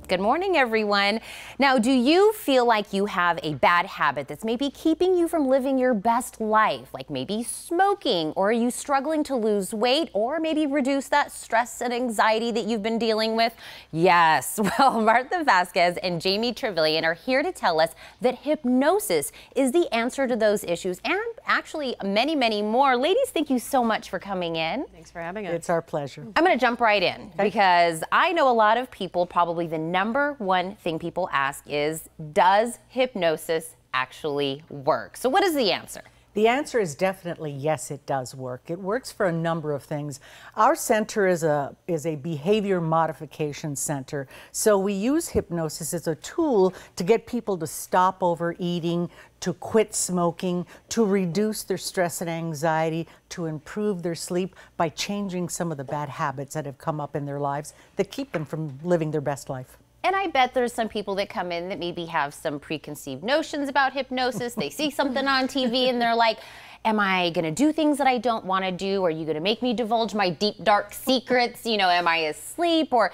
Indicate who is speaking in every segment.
Speaker 1: Good morning, everyone. Now, do you feel like you have a bad habit that's maybe keeping you from living your best life, like maybe smoking, or are you struggling to lose weight, or maybe reduce that stress and anxiety that you've been dealing with? Yes. Well, Martha Vazquez and Jamie Trevillyan are here to tell us that hypnosis is the answer to those issues and actually many, many more. Ladies, thank you so much for coming in.
Speaker 2: Thanks for having us.
Speaker 3: It's our pleasure.
Speaker 1: I'm going to jump right in because I know a lot of people, probably the number one thing people ask is, does hypnosis actually work? So what is the answer?
Speaker 3: The answer is definitely yes, it does work. It works for a number of things. Our center is a behavior modification center. So we use hypnosis as a tool to get people to stop overeating, to quit smoking, to reduce their stress and anxiety, to improve their sleep by changing some of the bad habits that have come up in their lives that keep them from living their best life.
Speaker 1: And I bet there's some people that come in that maybe have some preconceived notions about hypnosis. They see something on TV and they're like, am I going to do things that I don't want to do? Are you going to make me divulge my deep, dark secrets? You know, am I asleep? Or,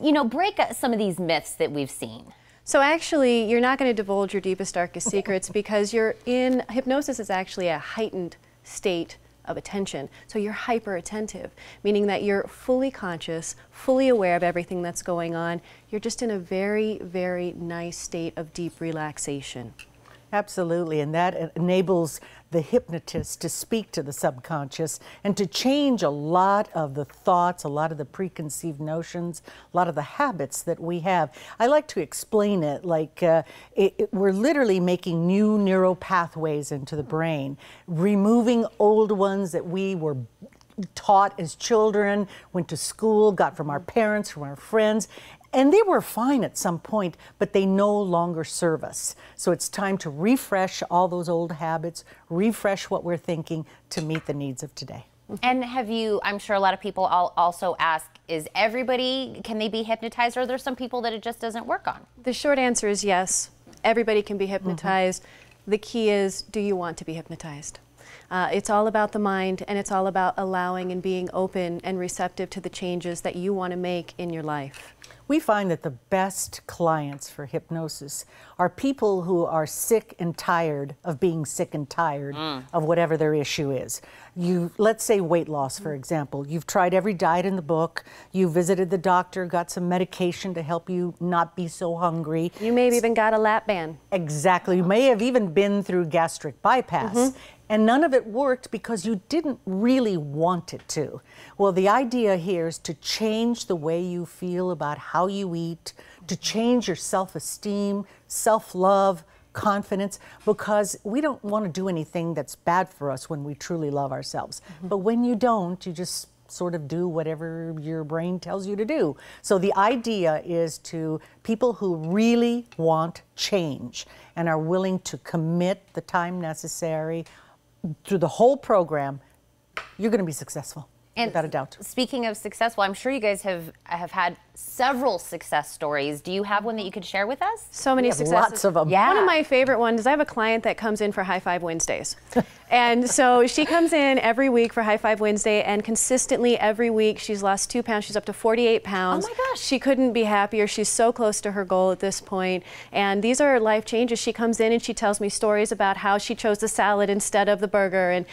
Speaker 1: you know, break some of these myths that we've seen.
Speaker 2: So actually, you're not going to divulge your deepest, darkest secrets because hypnosis is actually a heightened state of attention. So you're hyper attentive, meaning that you're fully conscious, fully aware of everything that's going on. You're just in a very, very nice state of deep relaxation.
Speaker 3: Absolutely, and that enables the hypnotist to speak to the subconscious and to change a lot of the thoughts, a lot of the preconceived notions, a lot of the habits that we have. I like to explain it like we're literally making new neural pathways into the brain, removing old ones that we were taught as children, went to school, got from our parents, from our friends, and they were fine at some point, but they no longer serve us. So it's time to refresh all those old habits, refresh what we're thinking to meet the needs of today.
Speaker 1: And I'm sure a lot of people also ask, can they be hypnotized, or are there some people that it just doesn't work on?
Speaker 2: The short answer is yes, everybody can be hypnotized. The key is, do you want to be hypnotized? It's all about the mind, and it's all about allowing and being open and receptive to the changes that you want to make in your life.
Speaker 3: We find that the best clients for hypnosis are people who are sick and tired of being sick and tired of whatever their issue is. Let's say weight loss, for example. You've tried every diet in the book. You visited the doctor, got some medication to help you not be so hungry.
Speaker 2: You may have even got a lap band.
Speaker 3: Exactly. You may have even been through gastric bypass. And none of it worked because you didn't really want it to. Well, the idea here is to change the way you feel about how you eat, to change your self-esteem, self-love, confidence, because we don't want to do anything that's bad for us when we truly love ourselves. But when you don't, you just sort of do whatever your brain tells you to do. So the idea is to people who really want change and are willing to commit the time necessary through the whole program, you're going to be successful, without a doubt.
Speaker 1: Speaking of successful, I'm sure you guys have had several success stories. Do you have one that you could share with us?
Speaker 2: So many successes.
Speaker 3: Lots of them.
Speaker 1: Yeah.
Speaker 2: One of my favorite ones is I have a client that comes in for High Five Wednesdays. And so she comes in every week for High Five Wednesday, and consistently every week she's lost 2 pounds. She's up to 48 pounds.
Speaker 1: Oh my gosh.
Speaker 2: She couldn't be happier. She's so close to her goal at this point. And these are life changes. She comes in and she tells me stories about how she chose the salad instead of the burger, and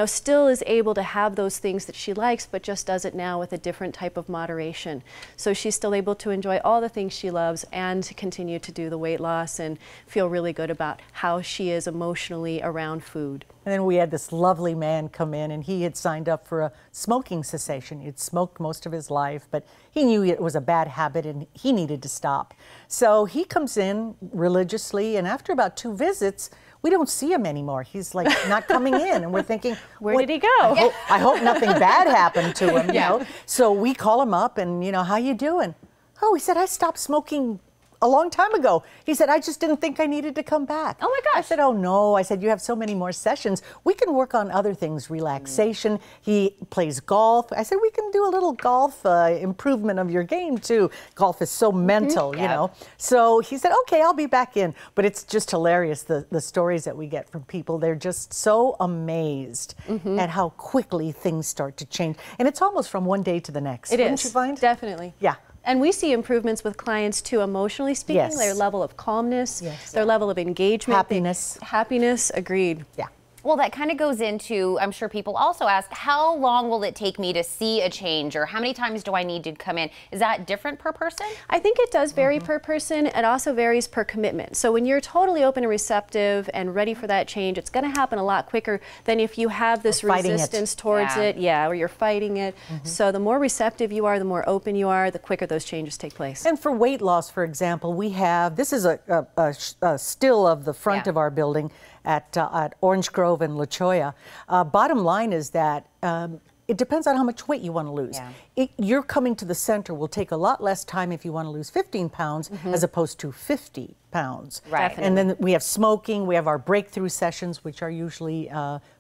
Speaker 2: still is able to have those things that she likes, but just does it now with a different type of moderation. So she's still able to enjoy all the things she loves and to continue to do the weight loss and feel really good about how she is emotionally around food.
Speaker 3: And then we had this lovely man come in, and he had signed up for a smoking cessation. He'd smoked most of his life, but he knew it was a bad habit and he needed to stop. So he comes in religiously, and after about 2 visits, we don't see him anymore. He's like not coming in, and we're thinking,
Speaker 2: where did he go?
Speaker 3: I hope nothing bad happened to him, you know. So we call him up and, how you doing? Oh, he said, I stopped smoking a long time ago. He said, I just didn't think I needed to come back.
Speaker 1: Oh my gosh.
Speaker 3: I said, oh no. I said, you have so many more sessions. We can work on other things, relaxation. He plays golf. I said, we can do a little golf improvement of your game too. Golf is so mental, you know. So he said, okay, I'll be back in. But it's just hilarious, the stories that we get from people. They're just so amazed at how quickly things start to change. And it's almost from one day to the next.
Speaker 2: It is.
Speaker 3: Wouldn't you find?
Speaker 2: Definitely.
Speaker 3: Yeah.
Speaker 2: And we see improvements with clients too, emotionally speaking,
Speaker 3: Yes.
Speaker 2: their level of calmness,
Speaker 3: Yes.
Speaker 2: their level of engagement.
Speaker 3: Happiness.
Speaker 2: Happiness, agreed.
Speaker 3: Yeah.
Speaker 1: Well, that kind of goes into, I'm sure people also ask, how long will it take me to see a change, or how many times do I need to come in? Is that different per person?
Speaker 2: I think it does vary per person. It also varies per commitment. So when you're totally open and receptive and ready for that change, it's going to happen a lot quicker than if you have this resistance towards it, or you're fighting it. So the more receptive you are, the more open you are, the quicker those changes take place.
Speaker 3: And for weight loss, for example, we have, this is a still of the front of our building at Orange Grove and La Cholla. Bottom line is that it depends on how much weight you want to lose. You're coming to the center will take a lot less time if you want to lose 15 pounds as opposed to 50 pounds.
Speaker 1: Right.
Speaker 3: And then we have smoking, we have our breakthrough sessions, which are usually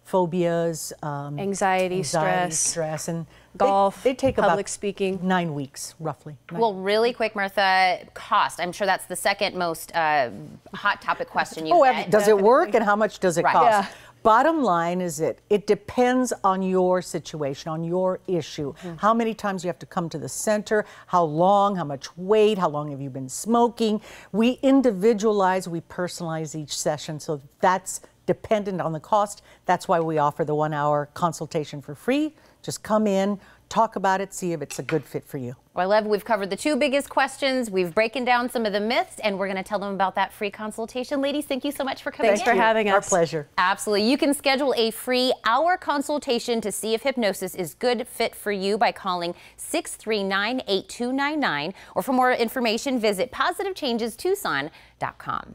Speaker 3: phobias,
Speaker 2: anxiety, stress,
Speaker 3: and
Speaker 2: golf,
Speaker 3: they take
Speaker 2: public
Speaker 3: about
Speaker 2: speaking.
Speaker 3: 9 weeks, roughly.
Speaker 1: Well, really quick, Martha, cost. I'm sure that's the second most hot topic question you get.
Speaker 3: Does it work and how much does it cost?
Speaker 2: Yeah.
Speaker 3: Bottom line is it depends on your situation, on your issue. How many times you have to come to the center, how long, how much weight, how long have you been smoking. We individualize, we personalize each session, so that's dependent on the cost. That's why we offer the 1-hour consultation for free. Just come in, talk about it, see if it's a good fit for you.
Speaker 1: Well, I love we've covered the two biggest questions. We've broken down some of the myths, and we're going to tell them about that free consultation. Ladies, thank you so much for coming in.
Speaker 2: Thanks for having us.
Speaker 3: Our pleasure.
Speaker 1: Absolutely. You can schedule a free hour consultation to see if hypnosis is good fit for you by calling 639-8299, or for more information, visit positivechangestucson.com.